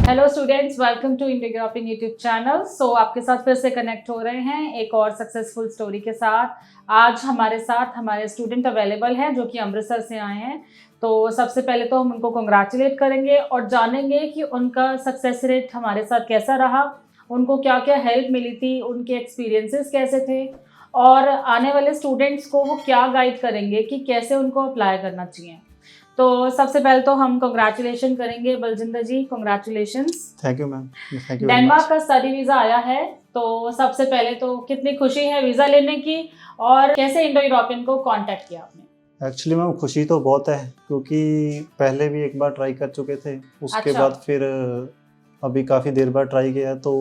Hello students, welcome to इंटीग्राफिंग YouTube channel. So आपके साथ फिर से कनेक्ट हो रहे हैं एक और सक्सेसफुल स्टोरी के साथ। आज हमारे साथ हमारे स्टूडेंट अवेलेबल हैं जो कि अमृतसर से आए हैं। तो सबसे पहले तो हम उनको कंग्रेचुलेट करेंगे और जानेंगे कि उनका सक्सेस रेट हमारे साथ कैसा रहा, उनको क्या क्या हेल्प मिली थी, उनके एक्सपीरियंसेस कैसे थे और आने वाले स्टूडेंट्स को वो क्या गाइड करेंगे कि कैसे उनको अप्लाई करना चाहिए। तो सबसे पहले तो हम कंग्रेचुलेशन करेंगे Baljinder ji, congratulations. Thank you ma'am, thank you. Denmark का स्टडी वीज़ा आया है, तो सबसे पहले तो कितनी खुशी है वीज़ा लेने की और कैसे इंडो यूरोपियन को कांटेक्ट किया आपने? एक्चुअली मैम खुशी तो बहुत है क्योंकि पहले भी एक बार ट्राई कर चुके थे, उसके अच्छा। बाद फिर अभी काफ़ी देर बाद ट्राई किया तो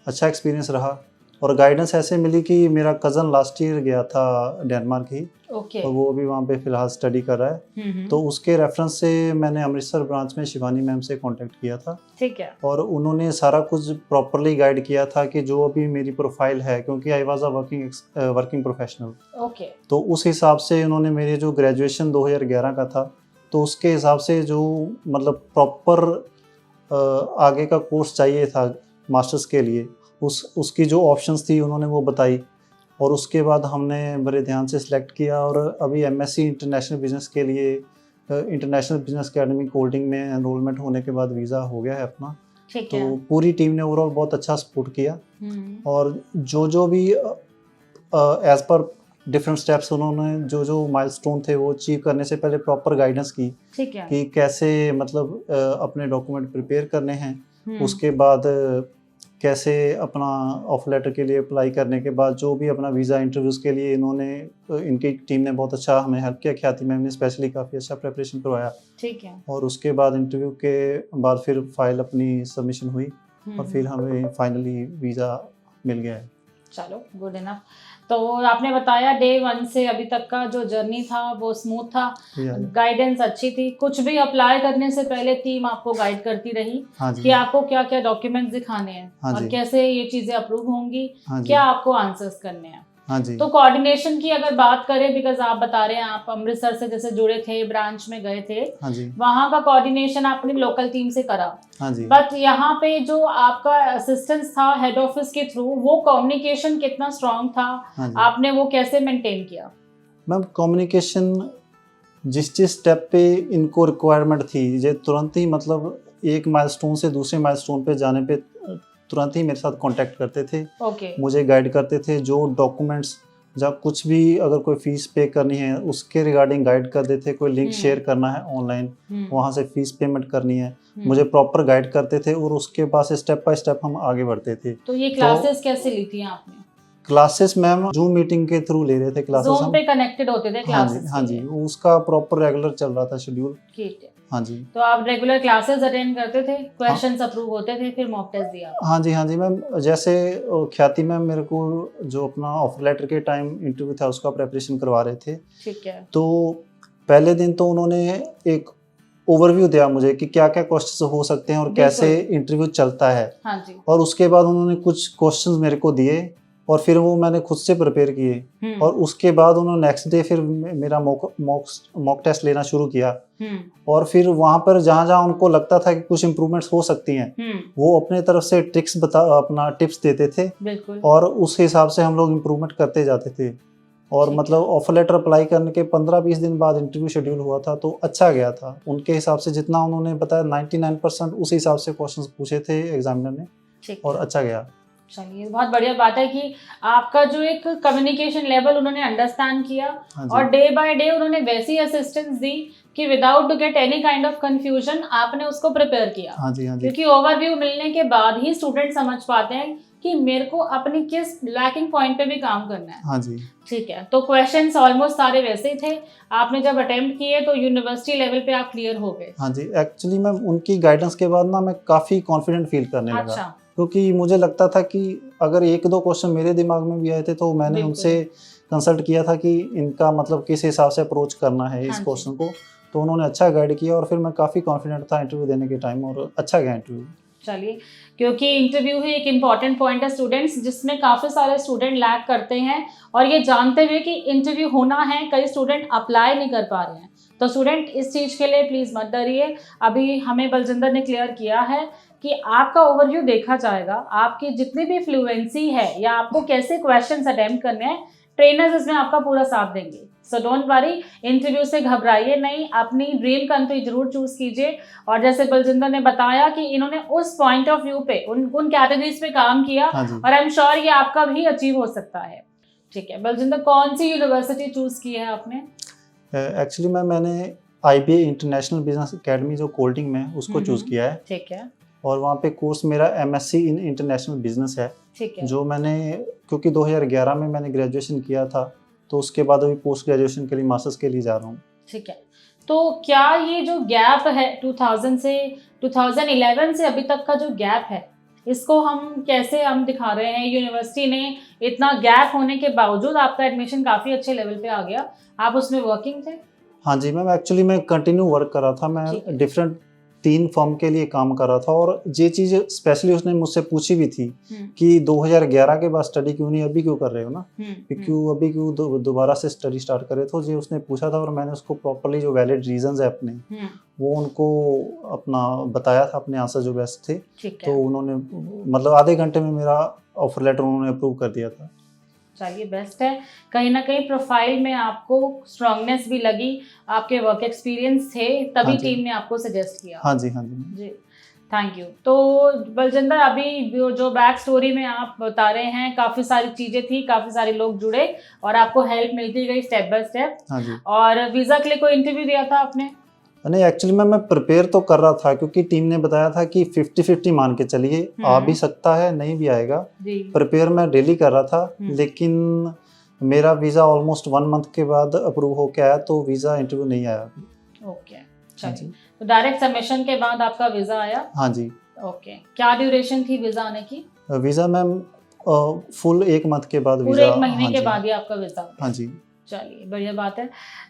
अच्छा एक्सपीरियंस रहा और गाइडेंस ऐसे मिली कि मेरा कज़न लास्ट ईयर गया था डेनमार्क ही, ओके। और वो अभी वहाँ पे फ़िलहाल स्टडी कर रहा है। तो उसके रेफरेंस से मैंने अमृतसर ब्रांच में शिवानी मैम से कांटेक्ट किया था। ठीक है। और उन्होंने सारा कुछ प्रॉपरली गाइड किया था कि जो अभी मेरी प्रोफाइल है, क्योंकि I was a working professional, okay. तो उस हिसाब से उन्होंने मेरे जो ग्रेजुएशन 2011 का था तो उसके हिसाब से जो मतलब प्रॉपर आगे का कोर्स चाहिए था मास्टर्स के लिए, उसकी जो ऑप्शंस थी उन्होंने वो बताई और उसके बाद हमने बड़े ध्यान से सिलेक्ट किया और अभी एमएससी इंटरनेशनल बिजनेस के लिए इंटरनेशनल बिजनेस अकेडमी कोल्डिंग में एनरोलमेंट होने के बाद वीज़ा हो गया है अपना। ठीक तो है। पूरी टीम ने ओवरऑल बहुत अच्छा सपोर्ट किया और जो भी एज पर डिफरेंट स्टेप्स उन्होंने जो माइलस्टोन थे वो अचीव करने से पहले प्रॉपर गाइडेंस की ठीक है। कि कैसे मतलब अपने डॉक्यूमेंट प्रिपेयर करने हैं। उसके बाद कैसे अपना ऑफर लेटर के लिए अप्लाई करने के बाद जो भी अपना वीज़ा इंटरव्यूज़ के लिए इनकी टीम ने बहुत अच्छा हमें हेल्प किया। ख्याति मैम ने स्पेशली काफ़ी अच्छा प्रिपरेशन करवाया। ठीक है। और उसके बाद इंटरव्यू के बाद फिर फाइल अपनी सबमिशन हुई और फिर हमें फाइनली वीज़ा मिल गया है। चलो, गुड इनफ। तो आपने बताया डे 1 से अभी तक का जो जर्नी था वो स्मूथ था, गाइडेंस अच्छी थी, कुछ भी अप्लाई करने से पहले टीम आपको गाइड करती रही कि आपको क्या क्या डॉक्यूमेंट्स दिखाने हैं और कैसे ये चीज़ें अप्रूव होंगी, क्या आपको आंसर्स करने हैं। तो कोऑर्डिनेशन की अगर बात करें, बिकॉज आप बता रहे हैं आप अमृतसर से जैसे जुड़े थे, ब्रांच में गए थे, वहाँ का कोऑर्डिनेशन आपने लोकल टीम से करा, बट यहाँ पे जो आपका असिस्टेंस था हेड ऑफिस के थ्रू, वो कम्युनिकेशन कितना स्ट्रांग था, आपने वो कैसे मेंटेन किया? मैम कम्युनिकेशन जिस स्टेप पे इनको रिक्वायरमेंट थी, ये तुरंत ही मतलब एक माइलस्टोन से दूसरे माइलस्टोन पे जाने पे तुरंत ही मेरे साथ कांटेक्ट करते थे। मुझे गाइड करते थे, जो डॉक्यूमेंट्स जब कुछ भी अगर कोई फीस पे करनी है उसके रिगार्डिंग गाइड कर देते, कोई लिंक शेयर करना है ऑनलाइन, वहाँ से फीस पेमेंट करनी है, मुझे प्रॉपर गाइड करते थे और उसके बाद स्टेप बाय स्टेप हम आगे बढ़ते थे। तो ये क्लासेस कैसे ली थी आपने? क्लासेस मैम जूम मीटिंग के थ्रू ले रहे थे क्लासेस, Zoom पे कनेक्टेड होते थे क्लासेस? हाँ जी, उसका प्रॉपर रेगुलर चल रहा था शेड्यूल। ठीक है। हाँ जी। तो आप रेगुलर क्लासेस अटेंड करते थे, क्वेश्चंस अप्रूव होते थे, फिर मॉक टेस्ट दिया? हाँ जी मैम। जैसे ख्याति मैम मेरे को जो अपना ऑफर लेटर के टाइम इंटरव्यू था उसका प्रेपरेशन करवा रहे थे। ठीक है। तो पहले दिन तो उन्होंने एक ओवरव्यू दिया मुझे कि क्या क्या क्वेश्चन हो सकते हैं और कैसे इंटरव्यू चलता है। हाँ जी। और उसके बाद उन्होंने कुछ क्वेश्चंस मेरे को दिए और फिर वो मैंने खुद से प्रिपेयर किए और उसके बाद उन्होंने नेक्स्ट डे फिर मेरा मॉक टेस्ट लेना शुरू किया और फिर वहाँ पर जहाँ जहाँ उनको लगता था कि कुछ इम्प्रूवमेंट्स हो सकती हैं, वो अपने तरफ से अपना टिप्स देते थे और उस हिसाब से हम लोग इम्प्रूवमेंट करते जाते थे। और मतलब ऑफर लेटर अप्लाई करने के 15-20 दिन बाद इंटरव्यू शेड्यूल हुआ था तो अच्छा गया था उनके हिसाब से, जितना उन्होंने बताया 99% उस हिसाब से क्वेश्चंस पूछे थे एग्जामिनर ने और अच्छा गया। चलिए, बहुत बढ़िया बात है कि आपका जो एक कम्युनिकेशन लेवल उन्होंने अंडरस्टैंड किया और डे बाय डे उन्होंने वैसी असिस्टेंस दी कि without to get any kind of confusion आपने उसको प्रिपेयर किया। हाँ जी। क्योंकि ओवरव्यू मिलने के बाद ही स्टूडेंट समझ पाते हैं कि मेरे को अपनी किस लैकिंग पॉइंट पे भी काम करना है। हाँ जी। ठीक है। तो क्वेश्चंस ऑलमोस्ट सारे वैसे ही थे, आपने जब अटेम्प्ट किए तो यूनिवर्सिटी लेवल पे आप क्लियर हो गए? हाँ जी। एक्चुअली मैम उनकी गाइडेंस के बाद ना मैं काफ़ी कॉन्फिडेंट फील करने लगा। क्योंकि मुझे लगता था कि अगर 1-2 क्वेश्चन मेरे दिमाग में भी आए थे तो मैंने उनसे कंसल्ट किया था कि इनका मतलब किस हिसाब से अप्रोच करना है इस क्वेश्चन को, तो उन्होंने अच्छा गाइड किया और फिर मैं काफ़ी कॉन्फिडेंट था इंटरव्यू देने के टाइम और अच्छा गया इंटरव्यू। चलिए, क्योंकि इंटरव्यू ही एक इम्पॉर्टेंट पॉइंट है स्टूडेंट्स, जिसमें काफ़ी सारे स्टूडेंट लैग करते हैं और ये जानते हुए कि इंटरव्यू होना है, कई स्टूडेंट अप्लाई नहीं कर पा रहे हैं। तो स्टूडेंट इस चीज़ के लिए प्लीज़ मत डरिए। अभी हमें बलजिंदर ने क्लियर किया है कि आपका ओवरव्यू देखा जाएगा, आपकी जितनी भी फ्लुएंसी है या आपको कैसे क्वेश्चंस अटेम्प्ट करने हैं, ट्रेनर्स इसमें आपका पूरा साथ देंगे। सो डोंट वरी, इंटरव्यू से घबराइए नहीं, अपनी ड्रीम कंट्री जरूर चूज कीजिए। और जैसे बलजिंदर ने बताया कि इन्होंने उस पॉइंट ऑफ व्यू पे उन कैटेगरीज पे काम किया, और आई एम श्योर ये आपका भी अचीव हो सकता है। ठीक है बलजिंदर, कौन सी यूनिवर्सिटी चूज की है आपने? एक्चुअली मैंने IBA इंटरनेशनल बिजनेस एकेडमी जो कोल्डिंग में उसको चूज किया है। ठीक है। और वहाँ पे कोर्स मेरा MSc इन इंटरनेशनल बिजनेस है। ठीक है। जो मैंने, क्योंकि 2011 में मैंने ग्रेजुएशन किया था, तो उसके बाद अभी पोस्ट ग्रेजुएशन के लिए मास्टर्स के लिए जा रहा हूँ। ठीक है। तो क्या ये जो गैप है 2011 से अभी तक का जो गैप है, इसको हम कैसे दिखा रहे हैं? यूनिवर्सिटी ने इतना गैप होने के बावजूद आपका एडमिशन काफ़ी अच्छे लेवल पे आ गया, आप उसमें वर्किंग थे? हाँ जी मैम, एक्चुअली मैं कंटिन्यू वर्क कर रहा था। मैं डिफरेंट 3 फर्म के लिए काम कर रहा था, और ये चीज़ स्पेशली उसने मुझसे पूछी भी थी कि 2011 के बाद स्टडी क्यों नहीं, अभी क्यों कर रहे हो ना, अभी क्यों दोबारा से स्टडी स्टार्ट करे। तो ये उसने पूछा था और मैंने उसको प्रॉपर्ली जो वैलिड रीजंस है अपने, वो उनको अपना बताया था, अपने आंसर जो बेस्ट थे। तो उन्होंने मतलब आधे घंटे में मेरा ऑफर लेटर उन्होंने अप्रूव कर दिया था। चलिए बेस्ट है, कहीं ना कहीं प्रोफाइल में आपको स्ट्रांगनेस भी लगी, आपके वर्क एक्सपीरियंस थे, तभी टीम ने आपको सजेस्ट किया। हाँ जी जी, थैंक यू। तो बलजिंदर, अभी जो बैक स्टोरी में आप बता रहे हैं, काफ़ी सारी चीज़ें थी, काफ़ी सारे लोग जुड़े और आपको हेल्प मिलती गई स्टेप बाय स्टेप। हाँ जी। और वीज़ा के लिए कोई इंटरव्यू दिया था आपने? नहीं, एक्चुअली मैं प्रिपेयर तो कर रहा था, क्योंकि टीम ने बताया था कि 50-50 मान के चलिए, आ भी सकता है नहीं भी आएगा। प्रिपेयर मैं डेली कर रहा था, लेकिन मेरा वीज़ा ऑलमोस्ट 1 मंथ के बाद अप्रूव हो के आया, तो वीज़ा इंटरव्यू नहीं आया अभी। ओके, चलिए, तो डायरेक्ट सबमिशन के बाद आपका वीज़ा आया? हाँ जी। ओके, क्या ड्यूरेशन थी वीज़ा आने की? वीज़ा मैम फुल 1 मंथ के बाद, पूरे 1 महीने के बाद ही आपका वीज़ा? हाँ जी। चलिए, बढ़िया बात है।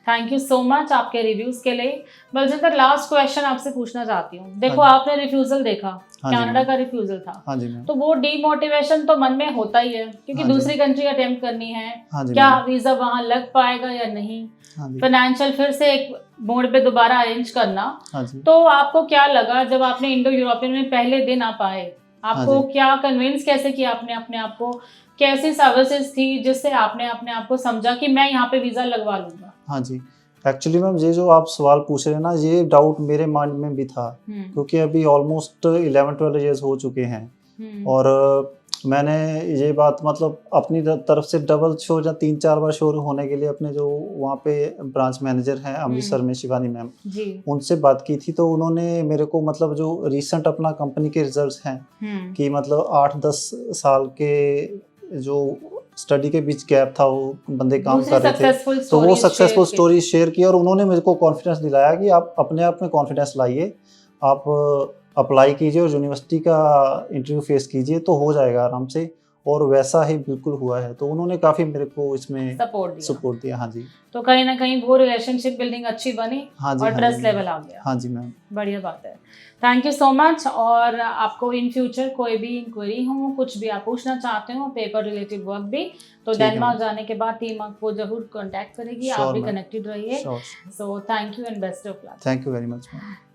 थैंक यू सो मच आपके रिव्यूज़ के लिए। बलजिंदर, लास्ट क्वेश्चन आपसे पूछना चाहती हूँ। देखो, आपने रिफ्यूज़ल देखा, कनाडा का रिफ्यूज़ल था। हाँ जी। तो वो डीमोटिवेशन तो मन में होता ही है, क्योंकि दूसरी कंट्री अटेम्प्ट करनी है। क्या वीज़ा वहाँ लग पाएगा या नहीं, फाइनेंशियल फिर से एक मोड पे दोबारा अरेंज करना। तो आपको क्या लगा जब आपने इंडो यूरोपियन में पहले दिन आप आए? आपको क्या कन्विंस कैसे किया आपने अपने आप को? कैसी सर्विसेज थी जिससे आपने अपने आप को समझा कि मैं यहाँ पे वीज़ा लगवा लूँगा? हाँ जी, एक्चुअली मैम ये जो आप सवाल पूछ रहे हैं ना, ये डाउट मेरे माइंड में भी था, क्योंकि अभी ऑलमोस्ट 11-12 ईयर्स हो चुके हैं। और मैंने ये बात मतलब अपनी तरफ से डबल श्योर या 3-4 बार श्योर होने के लिए अपने जो वहाँ पे ब्रांच मैनेजर हैं अमृतसर में, शिवानी मैम, उनसे बात की थी। तो उन्होंने मेरे को मतलब जो रिसेंट अपना कंपनी के रिजल्ट्स हैं कि मतलब 8-10 साल के जो स्टडी के बीच गैप था, वो बंदे काम कर रहे थे, तो वो सक्सेसफुल स्टोरी शेयर की, और उन्होंने मेरे को कॉन्फिडेंस दिलाया कि आप अपने आप में कॉन्फिडेंस लाइए, आप अप्लाई कीजिए और यूनिवर्सिटी का इंटरव्यू फेस कीजिए, तो हो जाएगा आराम से। और वैसा ही बिल्कुल हुआ है। तो उन्होंने काफ़ी मेरे को इसमें सपोर्ट दिया। हाँ जी। तो कहीं ना कहीं वो रिलेशनशिप बिल्डिंग अच्छी बनी। हाँ जी, और ट्रस्ट लेवल आ गया। हाँ जी मैम, बढ़िया बात है। Thank you so much. और आपको इन फ्यूचर कोई भी इंक्वायरी हो, कुछ भी आप पूछना चाहते हो, पेपर रिलेटेड वर्क भी, तो डेनमार्क जाने के बाद टीम आपको जरूर कांटेक्ट करेगी। आप भी कनेक्टेड रहिए। So thank you and best of luck. Thank you very much.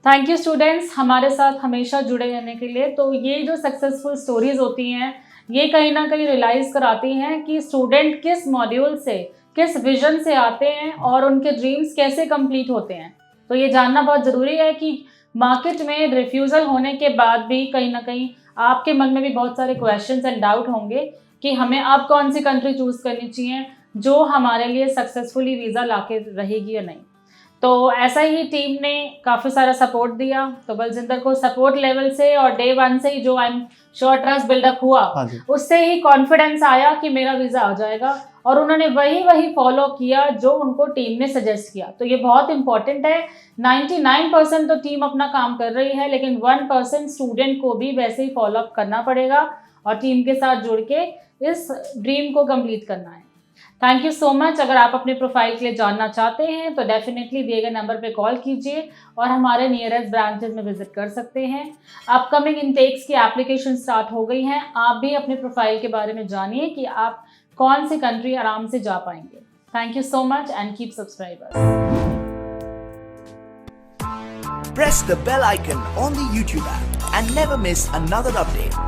Thank you students, हमारे साथ हमेशा जुड़े रहने के लिए। तो ये जो सक्सेसफुल स्टोरीज होती हैं, ये कहीं ना कहीं रियलाइज कराती हैं कि स्टूडेंट किस मॉड्यूल से, किस विजन से आते हैं और उनके ड्रीम्स कैसे कंप्लीट होते हैं। तो ये जानना बहुत ज़रूरी है कि मार्केट में रिफ्यूज़ल होने के बाद भी कहीं ना कहीं आपके मन में भी बहुत सारे क्वेश्चंस एंड डाउट होंगे कि हमें अब कौन सी कंट्री चूज़ करनी चाहिए जो हमारे लिए सक्सेसफुली वीज़ा लाके रहेगी या नहीं। तो ऐसा ही टीम ने काफ़ी सारा सपोर्ट दिया। तो बलजिंदर को सपोर्ट लेवल से और डे 1 से ही जो I am sure trust build up हुआ, उससे ही कॉन्फिडेंस आया कि मेरा वीज़ा आ जाएगा, और उन्होंने वही फॉलो किया जो उनको टीम ने सजेस्ट किया। तो ये बहुत इंपॉर्टेंट है। 99% तो टीम अपना काम कर रही है, लेकिन 1% स्टूडेंट को भी वैसे ही फॉलो अप करना पड़ेगा और टीम के साथ जुड़ के इस ड्रीम को कंप्लीट करना है। Thank you so much. अगर आप अपने प्रोफाइल के लिए जानना चाहते हैं तो डेफिनेटली दिए गए नंबर पे कॉल कीजिए और हमारे नियरेस्ट ब्रांचेस में विजिट कर सकते हैं। अपकमिंग इनटेक्स की एप्लीकेशन स्टार्ट हो गई हैं। आप भी अपने प्रोफाइल के बारे में जानिए कि आप कौन सी कंट्री आराम से जा पाएंगे। Thank you so much and keep subscribers. Press the bell icon on the YouTube app and never miss another update.